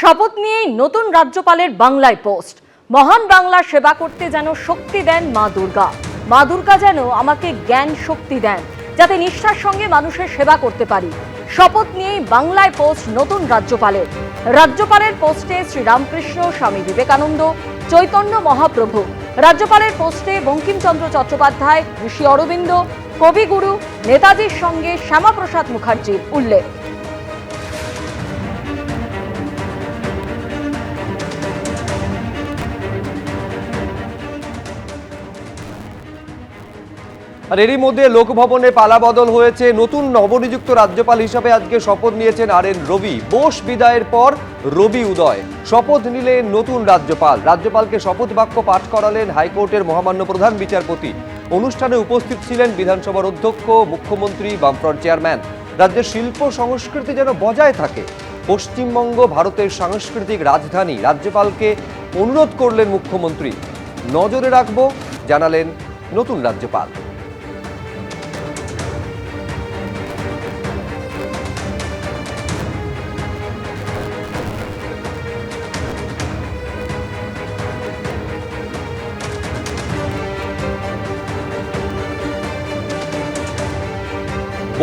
শপথ নিয়েই নতুন রাজ্যপালের বাংলায় পোস্ট। মহান বাংলা সেবা করতে যেন শক্তি দেন মা দুর্গা। মা দুর্গা যেন আমাকে জ্ঞান শক্তি দেন, যাতে নিষ্ঠার সঙ্গে মানুষের সেবা করতে পারি। শপথ নিয়েই বাংলায় পোস্ট নতুন রাজ্যপালের। রাজ্যপালের পোস্টে শ্রীরামকৃষ্ণ, স্বামী বিবেকানন্দ, চৈতন্য মহাপ্রভু। রাজ্যপালের পোস্টে বঙ্কিমচন্দ্র চট্টোপাধ্যায়, ঋষি অরবিন্দ, কবিগুরু, নেতাজির সঙ্গে শ্যামাপ্রসাদ মুখার্জির উল্লেখ। আর এরই মধ্যে লোকভবনে পালাবদল হয়েছে। নতুন নবনিযুক্ত রাজ্যপাল হিসাবে আজকে শপথ নিয়েছেন আর এন রবি। বোস বিদায়ের পর রবি উদয়। শপথ নিলেন নতুন রাজ্যপাল। রাজ্যপালকে শপথ বাক্য পাঠ করালেন হাইকোর্টের মহামান্য প্রধান বিচারপতি। অনুষ্ঠানে উপস্থিত ছিলেন বিধানসভার অধ্যক্ষ, মুখ্যমন্ত্রী, বামফ্রন্ট চেয়ারম্যান। রাজ্যের শিল্প সংস্কৃতি যেন বজায় থাকে। পশ্চিমবঙ্গ ভারতের সাংস্কৃতিক রাজধানী। রাজ্যপালকে অনুরোধ করলেন মুখ্যমন্ত্রী। নজরে রাখবো জানালেন নতুন রাজ্যপাল।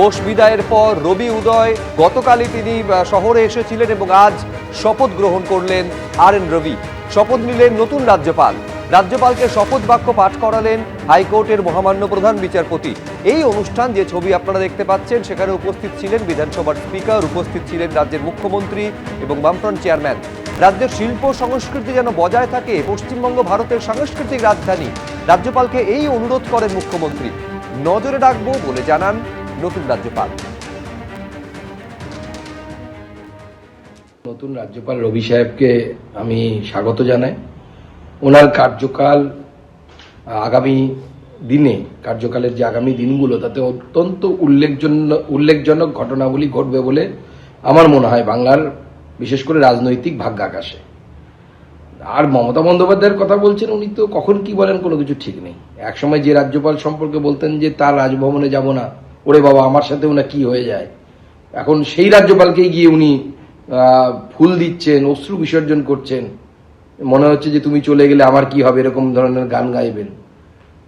বোস বিদায়ের পর রবি উদয়। গতকালই তিনি শহরে এসেছিলেন এবং আজ শপথ গ্রহণ করলেন আর এন রবি। শপথ নিলেন নতুন রাজ্যপাল। রাজ্যপালকে শপথ বাক্য পাঠ করালেন হাইকোর্টের মহামান্য প্রধান বিচারপতি। এই অনুষ্ঠান, যে ছবি আপনারা দেখতে পাচ্ছেন, সেখানে উপস্থিত ছিলেন বিধানসভার স্পিকার, উপস্থিত ছিলেন রাজ্যের মুখ্যমন্ত্রী এবং বামফ্রন্ট চেয়ারম্যান। রাজ্যের শিল্প সংস্কৃতি যেন বজায় থাকে। পশ্চিমবঙ্গ ভারতের সাংস্কৃতিক রাজধানী। রাজ্যপালকে এই অনুরোধ করেন মুখ্যমন্ত্রী। নজরে রাখবো বলে জানান নতুন রাজ্যপাল। নতুন রাজ্যপাল রবি সাহেবকে আমি স্বাগত জানাই। ওনার কার্যকাল আগামী দিনে, কার্যকালের যে আগামী দিনগুলো, তাতে অত্যন্ত উল্লেখজনক ঘটনাবলী ঘটবে বলে আমার মনে হয় বাংলার, বিশেষ করে রাজনৈতিক ভাগ্য আকাশে। আর মমতা বন্দ্যোপাধ্যায়ের কথা বলছেন, উনি তো কখন কি বলেন কোনো কিছু ঠিক নেই। একসময় যে রাজ্যপাল সম্পর্কে বলতেন যে তার রাজভবনে যাব না, ওরে বাবা আমার সাথে ওনা কি হয়ে যায়, এখন সেই রাজ্যপালকেই গিয়ে উনি ফুল দিচ্ছেন, অশ্রু বিসর্জন করছেন। মনে হচ্ছে যে তুমি চলে গেলে আমার কি হবে, এরকম ধরনের গান গাইবেন।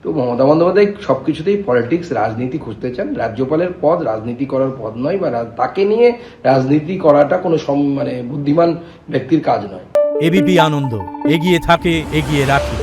তো মমতা বন্দ্যোপাধ্যায় সবকিছুতেই পলিটিক্স, রাজনীতি খুঁজতে চান। রাজ্যপালের পদ রাজনীতি করার পদ নয়, বা তাকে নিয়ে রাজনীতি করাটা কোনো বুদ্ধিমান ব্যক্তির কাজ নয়। এবিপি আনন্দ, এগিয়ে থাকে, এগিয়ে রাখে।